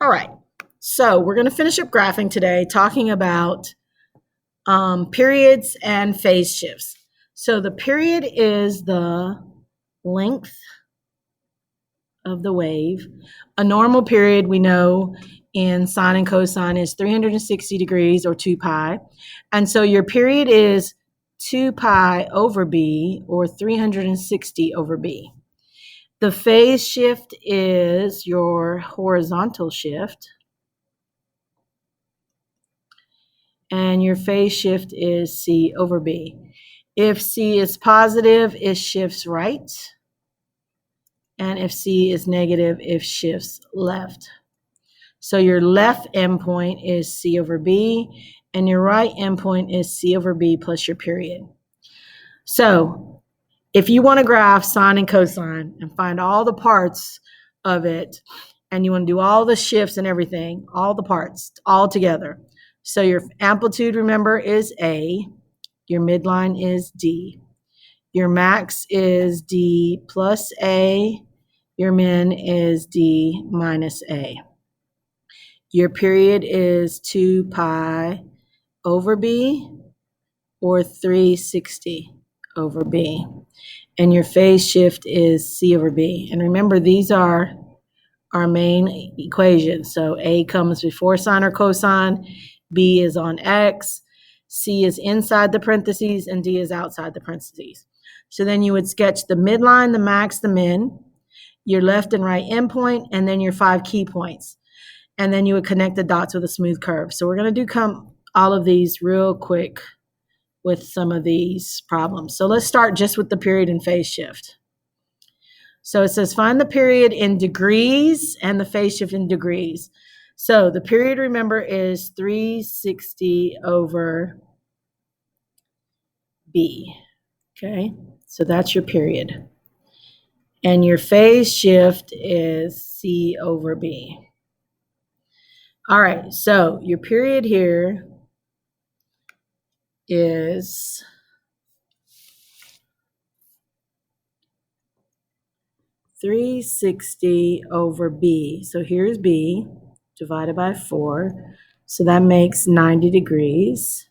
All right, so we're going to finish up graphing today talking about periods and phase shifts. So the period is the length of the wave. A normal period, we know in sine and cosine, is 360 degrees or 2 pi. And so your period is 2 pi over b, or 360 over b. The phase shift is your horizontal shift. And your phase shift is c over b. If c is positive, it shifts right. And if c is negative, it shifts left. So your left endpoint is c over b, and your right endpoint is c over b plus your period. So if you want to graph sine and cosine and find all the parts of it, and you want to do all the shifts and everything, all the parts, all together. So your amplitude, remember, is A. Your midline is D. Your max is D plus A. Your min is D minus A. Your period is 2 pi over B, or 360 over B. And your phase shift is C over B. And remember, these are our main equations. So A comes before sine or cosine, B is on X, C is inside the parentheses, and D is outside the parentheses. So then you would sketch the midline, the max, the min, your left and right endpoint, and then your 5 key points. And then you would connect the dots with a smooth curve. So we're going to do all of these real quick with some of these problems. So let's start just with the period and phase shift. So it says find the period in degrees and the phase shift in degrees. So the period, remember, is 360 over B. Okay, so that's your period. And your phase shift is C over B. All right, so your period here is 360 over B. So here's B divided by 4. So that makes 90 degrees.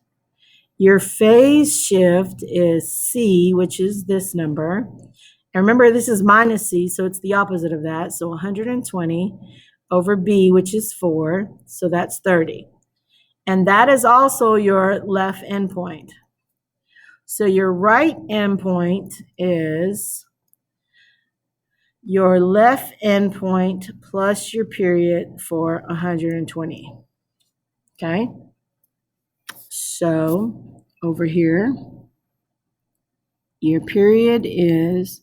Your phase shift is C, which is this number. And remember, this is minus C, so it's the opposite of that. So 120 over B, which is 4. So that's 30. And that is also your left endpoint. So your right endpoint is your left endpoint plus your period for 120. Okay? So over here, your period is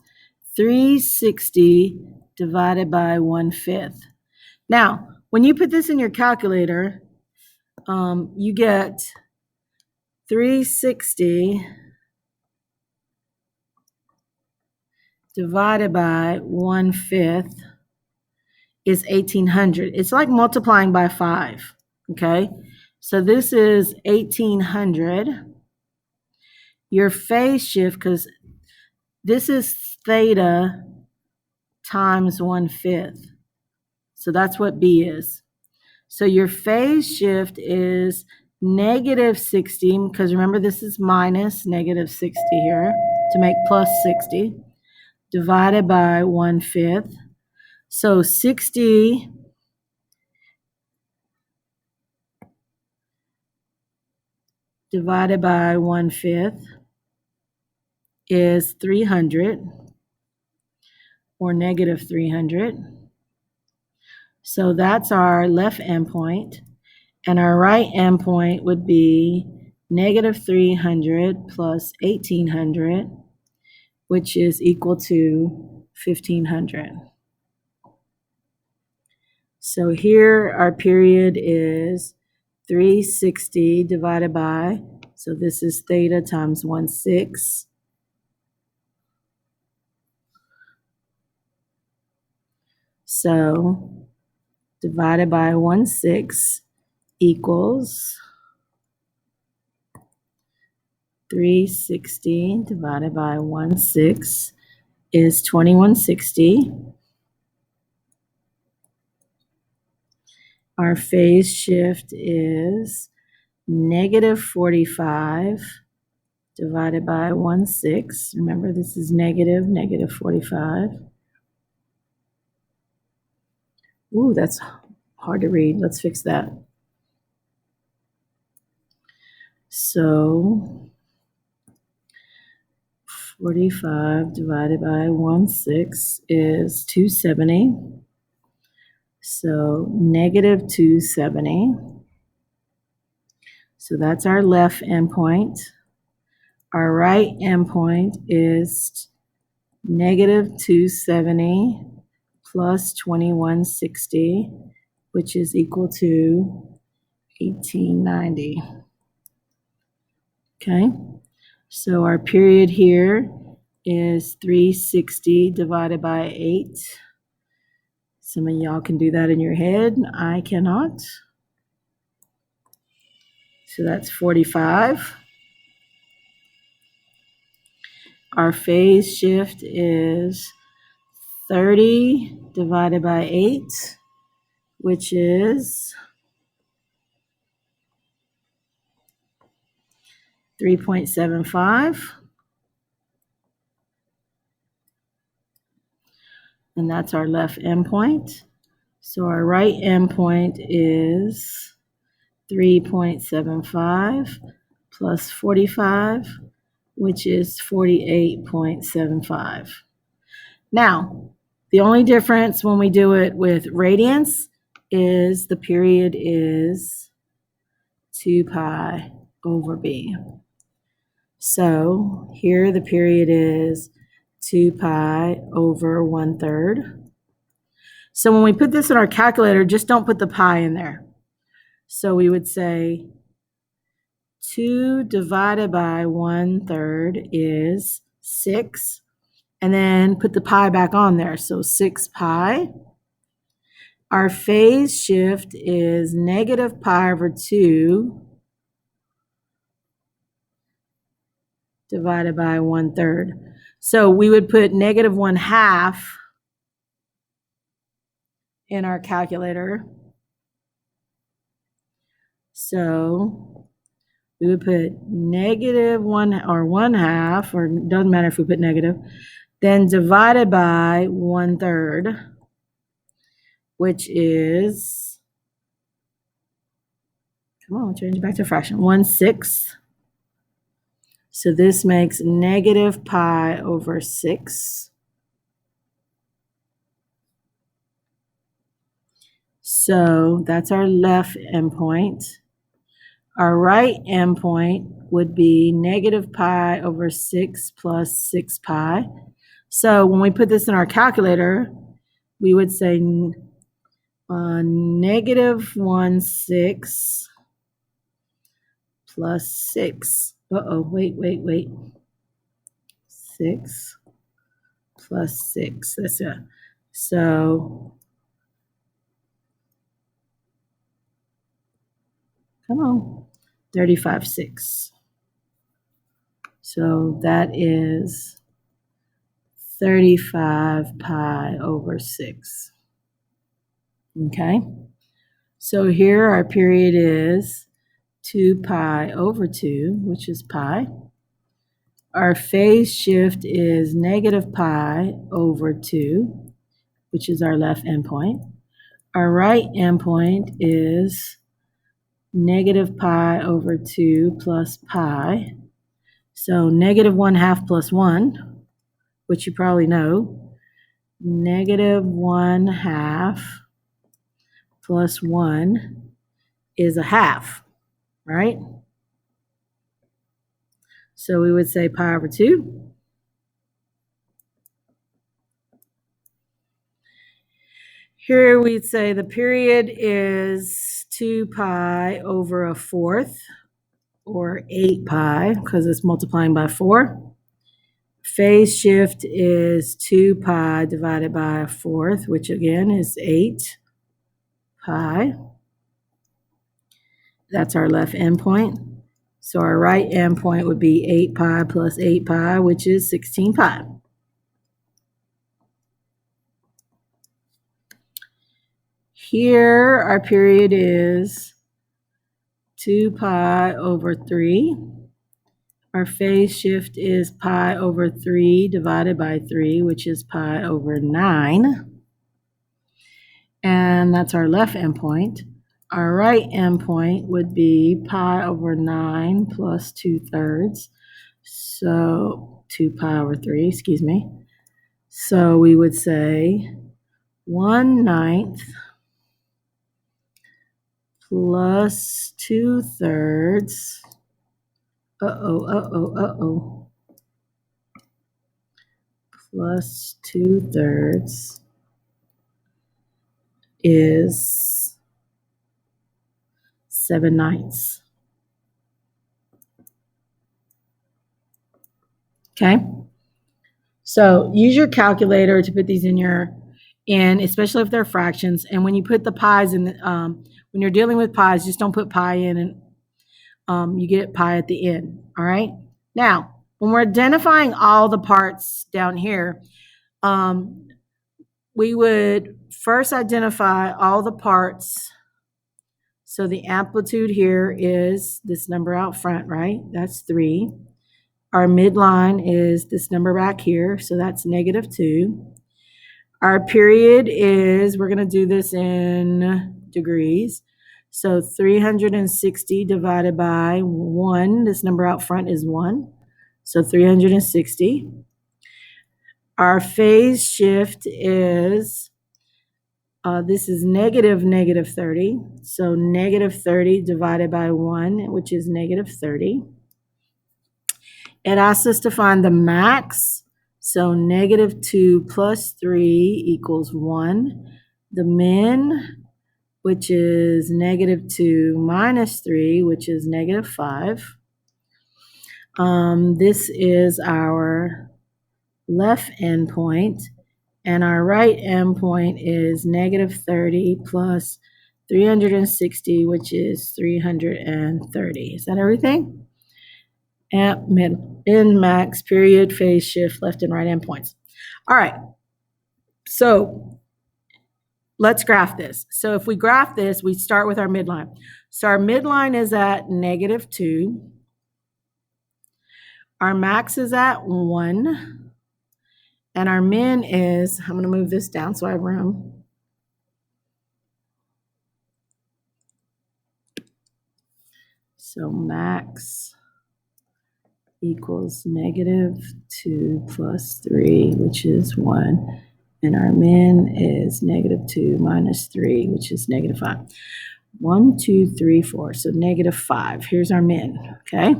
360 divided by 1/5. Now, when you put this in your calculator, you get 360 divided by 1/5 is 1800. It's like multiplying by 5, okay? So this is 1800. Your phase shift, because this is theta times 1/5. So that's what B is. So your phase shift is negative 60, because remember this is minus negative 60 here to make plus 60, divided by 1/5. So 60 divided by 1/5 is 300, or negative 300. So that's our left endpoint. And our right endpoint would be negative 300 plus 1800, which is equal to 1500. So here our period is 360 divided by, so this is theta times 1/6. So divided by 1/6 equals 360 divided by 1/6 is 2160. Our phase shift is negative 45 divided by 1/6. Remember, this is negative 45. Ooh, that's hard to read. Let's fix that. So 45 divided by 1/6 is 270. So negative 270. So that's our left endpoint. Our right endpoint is negative 270 plus 2160, which is equal to 1890. Okay, so our period here is 360 divided by 8. Some of y'all can do that in your head. I cannot. So that's 45. Our phase shift is 30 divided by 8, which is 3.75. And that's our left endpoint. So our right endpoint is 3.75 plus 45, which is 48.75. Now, the only difference when we do it with radians is the period is 2 pi over b. So here the period is 2 pi over 1/3. So when we put this in our calculator, just don't put the pi in there. So we would say 2 divided by 1/3 is 6. And then put the pi back on there. So 6 pi. Our phase shift is negative pi over 2 divided by 1/3. So we would put negative 1/2 in our calculator. So we would put negative 1 or 1/2, or it doesn't matter if we put negative, then divided by 1/3, which is, come on, change it back to a fraction, 1/6. So this makes negative pi over 6. So that's our left endpoint. Our right endpoint would be negative pi over 6 plus 6 pi. So when we put this in our calculator, we would say negative 1/6 plus 6. Wait. 6 plus 6. That's it. So, come on, 35/6. So that is 35 pi over 6. Okay, so here our period is 2 pi over 2, which is pi. Our phase shift is negative pi over 2, which is our left endpoint. Our right endpoint is negative pi over 2 plus pi. So negative 1/2 plus 1, which you probably know. Negative 1/2 plus 1 is a half, right? So we would say pi over 2. Here we'd say the period is 2 pi over 1/4, or 8 pi, because it's multiplying by 4. Phase shift is 2 pi divided by 1/4, which again is 8 pi. That's our left endpoint. So our right endpoint would be 8 pi plus 8 pi, which is 16 pi. Here, our period is 2 pi over 3. Our phase shift is pi over 3 divided by 3, which is pi over 9. And that's our left endpoint. Our right endpoint would be pi over 9 plus 2/3. So 2 pi over 3, excuse me. So we would say 1/9 plus 2/3. Plus 2/3 is 7/9. Okay. So use your calculator to put these in, especially if they're fractions. And when you put the pi's in, when you're dealing with pi's, just don't put pi in, and you get pi at the end. All right. Now, when we're identifying all the parts down here, we would first identify all the parts. So the amplitude here is this number out front, right? That's 3. Our midline is this number back here, so that's -2. Our period is, we're going to do this in degrees. So 360 divided by 1, this number out front is 1. So 360. Our phase shift is, this is -30. So -30 divided by 1, which is -30. It asks us to find the max. So -2 plus 3 equals 1. The min, which is -2 minus 3, which is -5. This is our left endpoint. And our right endpoint is -30 plus 360, which is 330. Is that everything? Amp, min, max, period, phase shift, left and right endpoints. All right. So let's graph this. So if we graph this, we start with our midline. So our midline is at -2. Our max is at 1. And our min is, I'm going to move this down so I have room. So max equals -2 plus 3, which is 1. And our min is -2 minus 3, which is -5. 1, 2, 3, 4. So -5. Here's our min. Okay.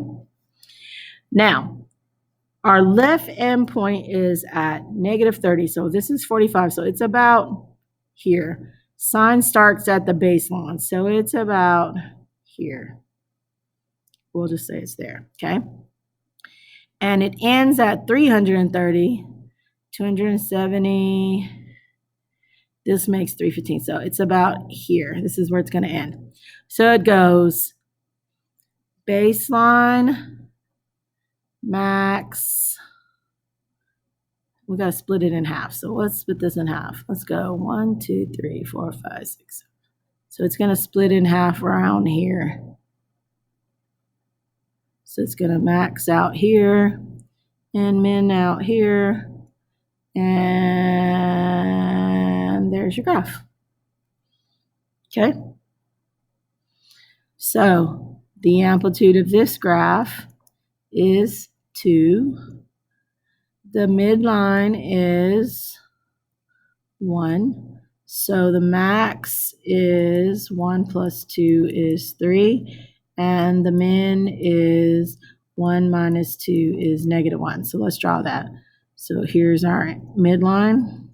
Now, our left endpoint is at -30. So this is 45. So it's about here. Sine starts at the baseline. So it's about here. We'll just say it's there. Okay. And it ends at 330, 270. This makes 315. So it's about here. This is where it's going to end. So it goes baseline, max. We got to split it in half. So let's split this in half. Let's go 1, 2, 3, 4, 5, 6. So it's going to split in half around here. So it's going to max out here and min out here. And there's your graph. Okay. So the amplitude of this graph is 2. The midline is 1. So the max is 1 plus 2 is 3. And the min is 1 minus 2 is -1. So let's draw that. So here's our midline.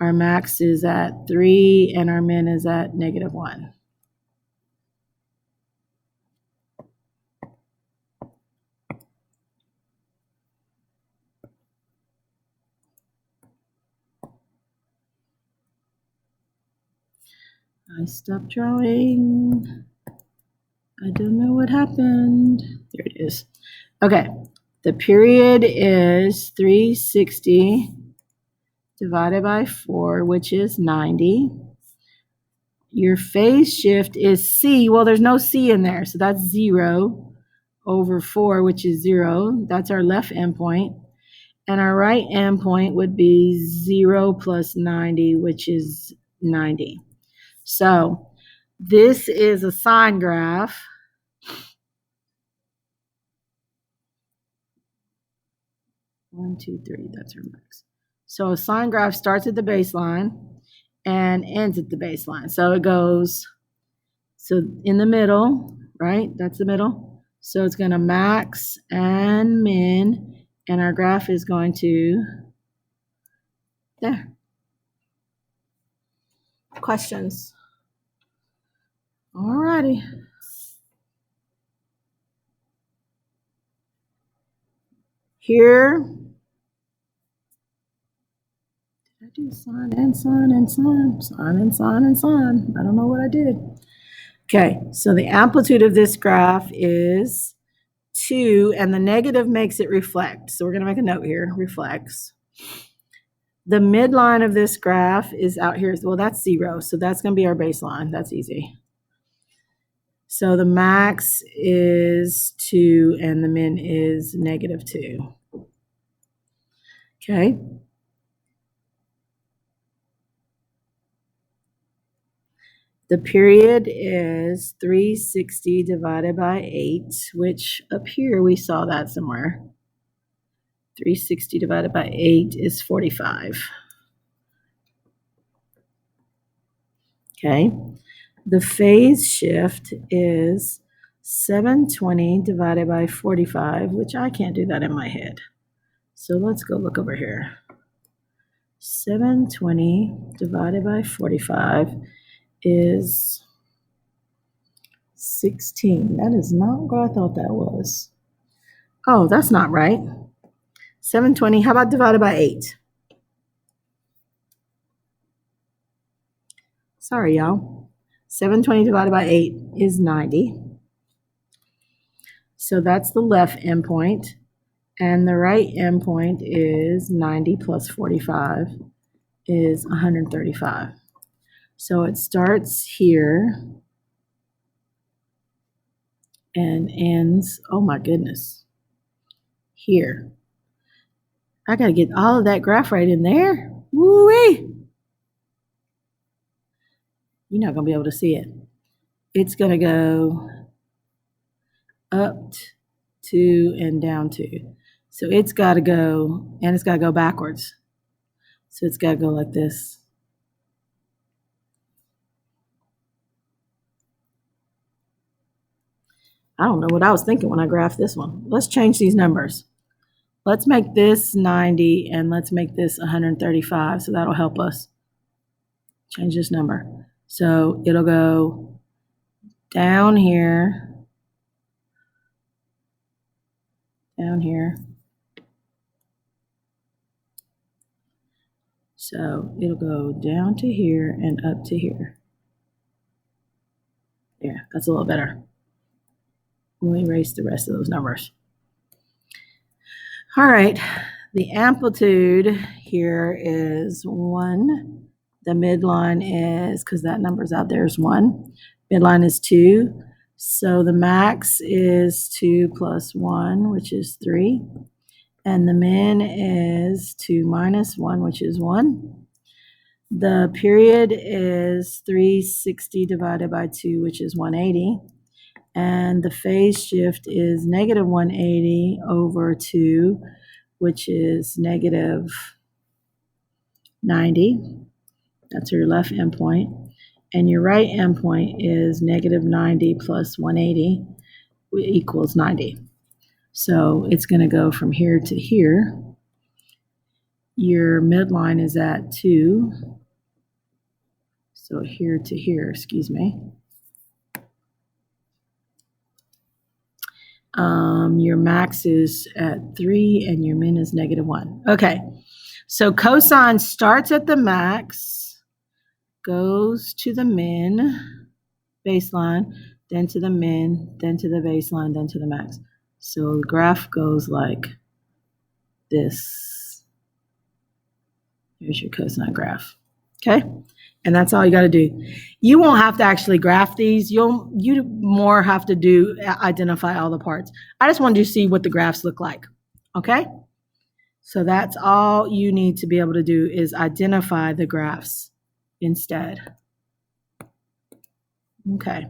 Our max is at 3 and our min is at -1. I stopped drawing. I don't know what happened. There it is. Okay. The period is 360 divided by 4, which is 90. your phase shift is C. Well, there's no C in there, so that's 0 over 4, which is 0. That's our left endpoint. And our right endpoint would be 0 plus 90, which is 90. So this is a sine graph. One, two, three, that's our max. So a sine graph starts at the baseline and ends at the baseline. So it goes, so in the middle, right? That's the middle. So it's going to max and min, and our graph is going to there. Questions? All righty. Here, did I do sine and sine and sine, sine and sine and sine? I don't know what I did. Okay, so the amplitude of this graph is 2, and the negative makes it reflect. So we're going to make a note here, reflects. The midline of this graph is out here. Well, that's 0, so that's going to be our baseline. That's easy. So the max is 2, and the min is negative 2. Okay. The period is 360 divided by 8, which up here we saw that somewhere. 360 divided by 8 is 45. Okay. The phase shift is 720 divided by 45, which I can't do that in my head. So let's go look over here. 720 divided by 45 is 16. That is not what I thought that was. Oh, that's not right. 720, how about divided by 8? Sorry, y'all. 720 divided by 8 is 90. So that's the left endpoint. And the right endpoint is 90 plus 45 is 135. So it starts here and ends, oh my goodness, here. I got to get all of that graph right in there. Woo-wee! You're not going to be able to see it. It's going to go up to and down to. So it's got to go, and it's got to go backwards. So it's got to go like this. I don't know what I was thinking when I graphed this one. Let's change these numbers. Let's make this 90 and let's make this 135. So that'll help us change this number. So it'll go down here, down here. So it'll go down to here and up to here. There, that's a little better. We'll erase the rest of those numbers. All right, the amplitude here is 1. The midline is, because that number's out there, is 1. Midline is 2. So the max is 2 plus 1, which is 3. And the min is 2 minus 1, which is 1. The period is 360 divided by 2, which is 180. And the phase shift is negative 180 over 2, which is negative 90. That's your left endpoint. And your right endpoint is negative 90 plus 180 equals 90. So it's going to go from here to here. Your midline is at 2. So here to here, excuse me. Your max is at 3 and your min is negative 1. Okay, so cosine starts at the max, goes to the min, baseline, then to the min, then to the baseline, then to the max. So the graph goes like this. Here's your cosine graph. Okay, And that's all you got to do. You won't have to actually graph these. You more have to do identify all the parts. I just wanted you to see what the graphs look like. Okay? So that's all you need to be able to do is identify the graphs instead. Okay.